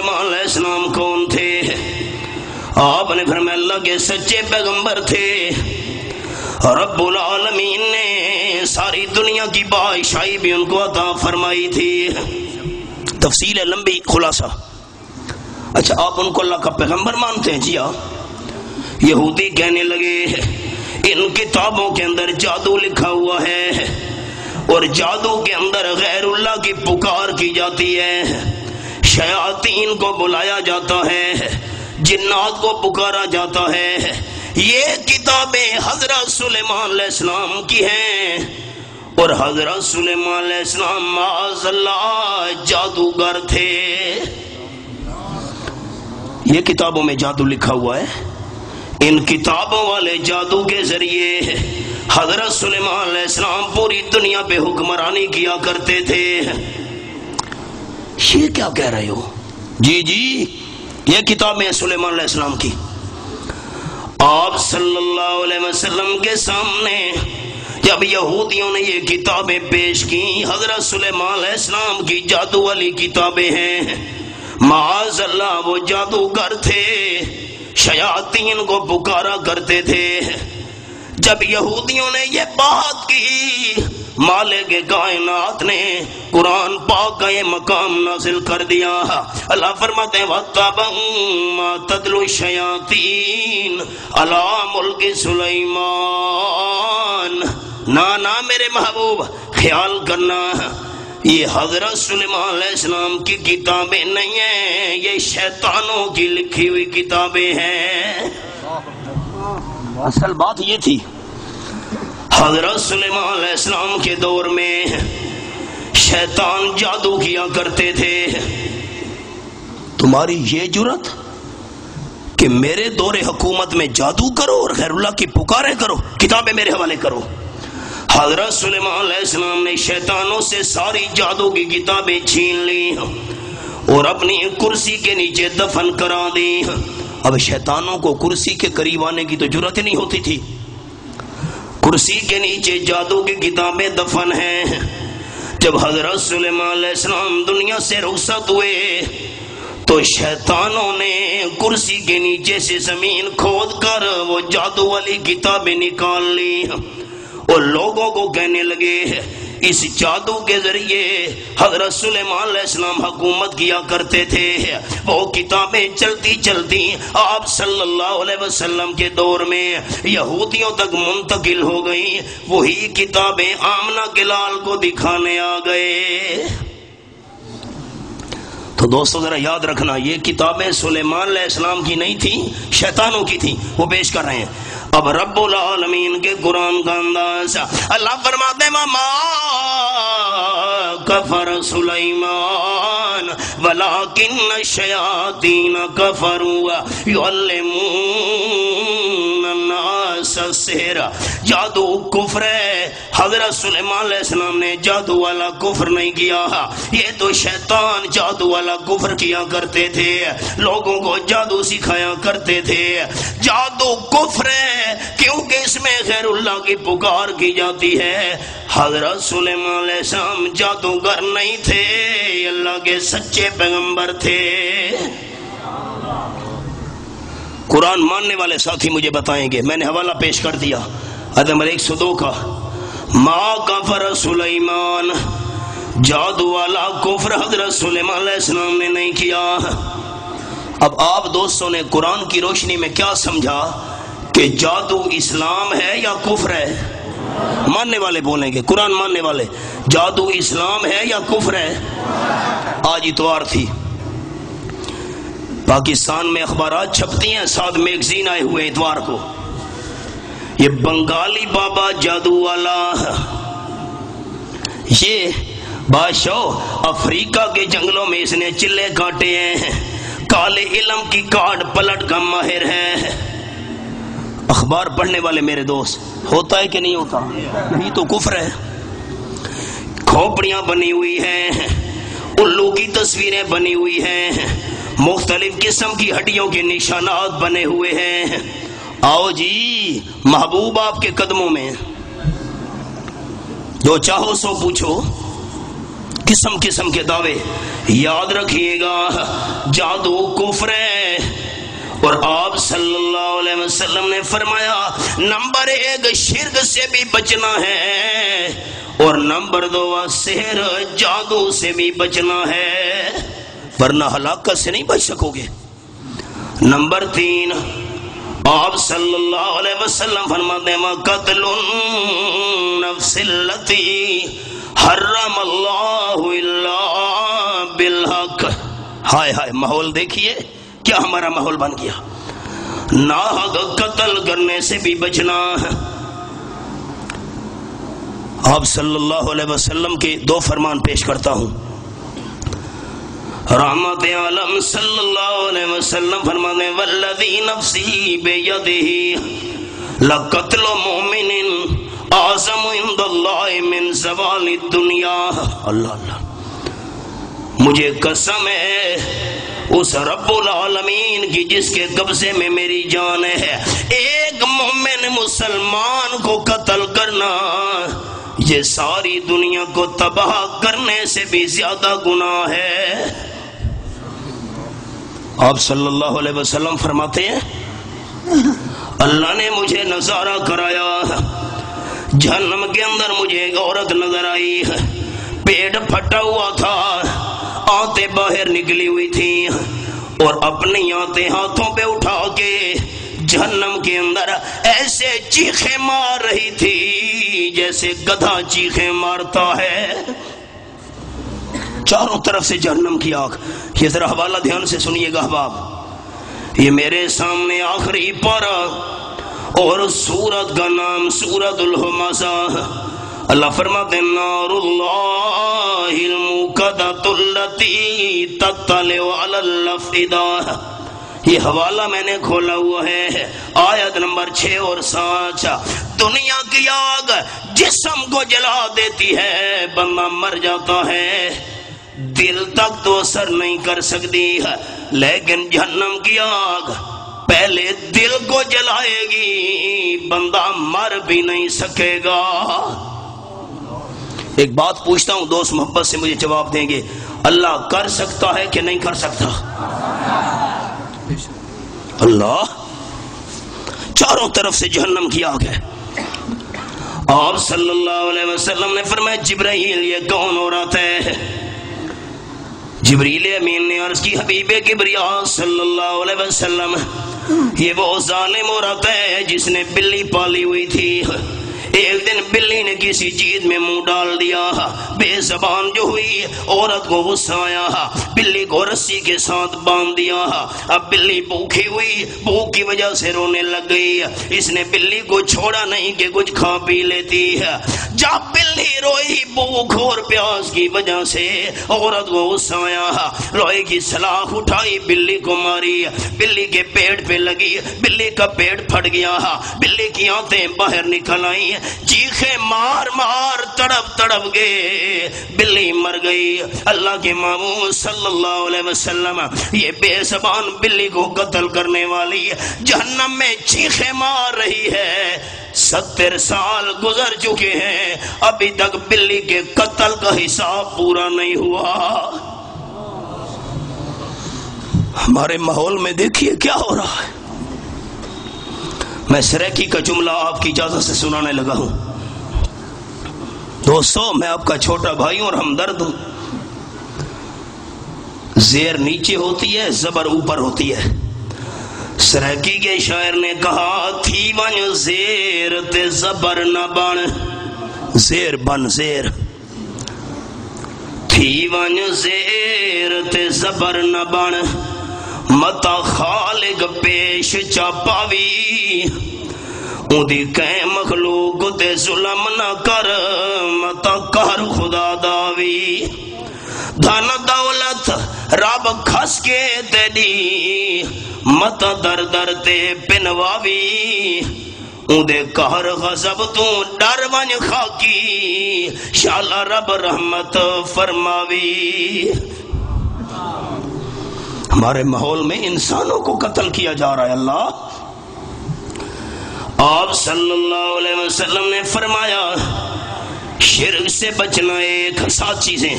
سلیمان علیہ السلام کون تھے؟ آپ نے فرمایا اللہ کے سچے پیغمبر تھے، رب العالمین نے ساری دنیا کی بادشاہی بھی ان کو عطا فرمائی تھی۔ تفصیل ہے لمبی، خلاصہ۔ اچھا آپ ان کو اللہ کا پیغمبر مانتے ہیں؟ جی ہاں۔ یہودی کہنے لگے ان کتابوں کے اندر جادو لکھا ہوا ہے، اور جادو کے اندر غیر اللہ کی پکار کی جاتی ہے، شیاطین کو بلایا جاتا ہے، جنات کو پکارا جاتا ہے۔ یہ کتابیں حضرت سلیمان علیہ السلام کی ہیں، اور حضرت سلیمان علیہ السلام معاذ اللہ جادوگر تھے۔ یہ کتابوں میں جادو لکھا ہوا ہے، ان کتابوں والے جادو کے ذریعے حضرت سلیمان علیہ السلام پوری دنیا پہ حکمرانی کیا کرتے تھے۔ یہ کیا کہہ رہے ہو؟ جی جی یہ کتابیں سلیمان علیہ السلام کی۔ آپ صلی اللہ علیہ وسلم کے سامنے جب یہودیوں نے یہ کتابیں پیش کی، حضرت سلیمان علیہ السلام کی جادو والی کتابیں ہیں، معاذ اللہ وہ جادوگر تھے، شیاطین کو پکارا کرتے تھے۔ جب یہودیوں نے یہ بات کی، مالک کائنات نے قرآن پاک کا یہ مقام نازل کر دیا۔ اللہ فرماتے ہیں وَاتَّبَعُوا مَا تَتْلُو الشَّيَاطِينُ عَلَىٰ مُلْكِ سُلَيْمَانَ۔ نہ میرے محبوب خیال کرنا، یہ حضرت سلیمان علیہ السلام کی کتابیں نہیں ہیں، یہ شیطانوں کی لکھی ہوئی کتابیں ہیں۔ اصل بات یہ تھی، حضرت سلیمان علیہ السلام کے دور میں شیطان جادو کیا کرتے تھے۔ تمہاری یہ جرت کہ میرے دور حکومت میں جادو کرو اور غیر اللہ کی پکارے کرو، کتابیں میرے حوالے کرو۔ حضرت سلیمان علیہ السلام نے شیطانوں سے ساری جادو کی کتابیں چھین لی اور اپنی کرسی کے نیچے دفن کرا دی۔ اب شیطانوں کو کرسی کے قریب آنے کی تو جرت نہیں ہوتی تھی، کرسی کے نیچے جادو کی کتابیں دفن ہیں۔ جب حضرت سلیمان علیہ السلام دنیا سے رخصت ہوئے تو شیطانوں نے کرسی کے نیچے سے زمین کھود کر وہ جادو والی کتابیں نکال لی، اور لوگوں کو کہنے لگے اس جادو کے ذریعے حضرت سلیمان علیہ السلام حکومت کیا کرتے تھے۔ وہ کتابیں چلتی چلتی آپ صلی اللہ علیہ وسلم کے دور میں یہودیوں تک منتقل ہو گئی، وہی کتابیں آمنہ کے لال کو دکھانے آ گئے۔ تو دوستو ذرا یاد رکھنا، یہ کتابیں سلیمان علیہ السلام کی نہیں تھی، شیطانوں کی تھی، وہ پیش کر رہے ہیں۔ اب رب العالمین کے قرآن کا انداز، اللہ فرماتے وما کفر سلیمان ولکن الشیاطین کفروا یعلمون الناس السحر۔ جادو کفر ہے، حضرت سلیمان علیہ السلام نے جادو والا کفر نہیں کیا، یہ تو شیطان جادو والا کفر کیا کرتے تھے، لوگوں کو جادو سکھایا کرتے تھے۔ جادو کفر ہے کیونکہ اس میں غیر اللہ کی پکار کی جاتی ہے۔ حضرت سلیمان علیہ السلام جادوگر نہیں تھے، اللہ کے سچے پیغمبر تھے۔ قرآن ماننے والے ساتھی مجھے بتائیں گے، میں نے حوالہ پیش کر دیا عدم 102 کا، ما کفر سلیمان، جادو والا کفر حضرت سلیمان علیہ السلام نے نہیں کیا۔ اب آپ دوستوں نے قرآن کی روشنی میں کیا سمجھا کہ جادو اسلام ہے یا کفر ہے؟ ماننے والے بولیں گے، قرآن ماننے والے، جادو اسلام ہے یا کفر ہے؟ آج اتوار تھی، پاکستان میں اخبارات چھپتی ہیں، 7 میگزین آئے ہوئے اتوار کو، یہ بنگالی بابا جادو والا، یہ بادشاہ افریقہ کے جنگلوں میں اس نے چلے کاٹے ہیں، کالے علم کی کاٹ پلٹ کا ماہر ہے۔ اخبار پڑھنے والے میرے دوست، ہوتا ہے کہ نہیں ہوتا؟ نہیں تو کفر ہے۔ کھوپڑیاں بنی ہوئی ہیں، الو کی تصویریں بنی ہوئی ہیں، مختلف قسم کی ہڈیوں کے نشانات بنے ہوئے ہیں۔ آؤ جی محبوب آپ کے قدموں میں، جو چاہو سو پوچھو، قسم قسم کے دعوے. یاد رکھیے گا جادو کفر ہے. اور آپ صلی اللہ علیہ وسلم نے فرمایا نمبر 1 شرک سے بھی بچنا ہے اور نمبر 2 سحر جادو سے بھی بچنا ہے ورنہ ہلاکت سے نہیں بچ سکو گے. نمبر 3 آپ صلی اللہ علیہ وسلم فرماتے ہیں قتل النفس التي حرم اللہ الا بالحق. ہائے ہائے ماحول دیکھیے کیا ہمارا ماحول بن گیا. ناحق قتل کرنے سے بھی بچنا. آپ صلی اللہ علیہ وسلم کے 2 فرمان پیش کرتا ہوں. رحمت عالم صلی اللہ علیہ وسلم فرماتے ہیں والذی نفسی بیدہ لقتل مؤمن اعظم عند اللہ من زوال الدنیا. اللہ اللہ مجھے قسم ہے اس رب العالمین کی جس کے قبضے میں میری جان ہے، ایک مومن مسلمان کو قتل کرنا یہ ساری دنیا کو تباہ کرنے سے بھی زیادہ گناہ ہے. آپ صلی اللہ علیہ وسلم فرماتے ہیں اللہ نے مجھے نظارہ کرایا، جہنم کے اندر مجھے ایک عورت نظر آئی، پیٹ پھٹا ہوا تھا، آنتیں باہر نکلی ہوئی تھی اور اپنی آنتیں ہاتھوں پہ اٹھا کے جہنم کے اندر ایسے چیخیں مار رہی تھی جیسے گدھا چیخیں مارتا ہے. چاروں طرف سے جہنم کی آگ. یہ ذرا حوالہ دھیان سے سنیے گا احباب، یہ میرے سامنے آخری پارہ اور سورت کا نام سورت الہمزہ. اللہ فرماتے ہیں نار اللہ الموقدۃ التی تطلع علی الافئدہ. یہ حوالہ میں نے کھولا ہوا ہے آیت نمبر 6 اور 7. دنیا کی آگ جسم کو جلا دیتی ہے، بندہ مر جاتا ہے، دل تک تو اثر نہیں کر سکتی ہے، لیکن جہنم کی آگ پہلے دل کو جلائے گی، بندہ مر بھی نہیں سکے گا. ایک بات پوچھتا ہوں، دوست محبت سے مجھے جواب دیں گے، اللہ کر سکتا ہے کہ نہیں کر سکتا؟ اللہ چاروں طرف سے جہنم کی آگ ہے. آپ صلی اللہ علیہ وسلم نے فرمایا جبرائیل یہ کون عورت ہے؟ جبریل امین نے عرض کی حبیب کبریا صلی اللہ علیہ وسلم یہ وہ ظالم عورت ہے جس نے بلی پالی ہوئی تھی. ایک دن بلی نے کسی چیز میں منہ ڈال دیا، بے زبان جو ہوئی، عورت کو غصہ آیا، بلی کو رسی کے ساتھ باندھ دیا. اب بلی بھوکی ہوئی، بھوک کی وجہ سے رونے لگ گئی. اس نے بلی کو چھوڑا نہیں کہ کچھ کھا پی لیتی ہے. جب بلی روئی بھوک اور پیاس کی وجہ سے، عورت کو غصہ آیا، لوہے کی سلاخ اٹھائی، بلی کو ماری، بلی کے پیٹ پہ لگی، بلی کا پیٹ پھٹ گیا، بلی کی آنتیں باہر نکل آئی، چیخیں مار مار تڑپ تڑپ گئے، بلی مر گئی. اللہ کے محبوب صلی اللہ علیہ وسلم یہ بے زبان بلی کو قتل کرنے والی جہنم میں چیخیں مار رہی ہے. 70 سال گزر چکے ہیں، ابھی تک بلی کے قتل کا حساب پورا نہیں ہوا. ہمارے ماحول میں دیکھیے کیا ہو رہا ہے. میں سریکی کا جملہ آپ کی اجازت سے سنانے لگا ہوں. دوستو میں آپ کا چھوٹا بھائی اور ہمدرد ہوں. زیر نیچے ہوتی ہے، زبر اوپر ہوتی ہے. سریکی کے شاعر نے کہا تھی ون زیر تے زبر نہ بن، زیر بن زیر، تھی ون زیر تے زبر نہ بن، متا خالق پیش چا پاوی، اودی کہیں مخلوق تے ظلم نہ کر، متا کر خدا داوی. دھن دولت رب کھس کے تے دی، متا در در تے پنواوی، اودے قہر غضب تو ڈر ون خاکی، شالا رب رحمت فرماوی. ہمارے ماحول میں انسانوں کو قتل کیا جا رہا ہے. اللہ آپ صلی اللہ علیہ وسلم نے فرمایا شرک سے بچنا ایک 7 چیزیں.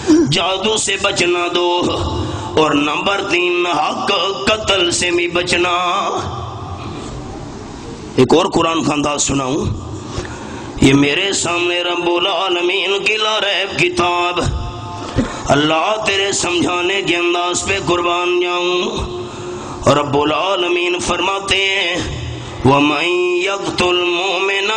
جادو سے بچنا دو، اور نمبر 3 حق قتل سے بھی بچنا۔ ایک اور قرآن کا انداز سناؤں، یہ میرے سامنے رب العالمین کی لا ریب کتاب، اللہ تیرے سمجھانے کے انداز پہ قربان جاؤں۔ رب العالمین فرماتے ہیں وَمَن يَقْتُلْ مُؤْمِنًا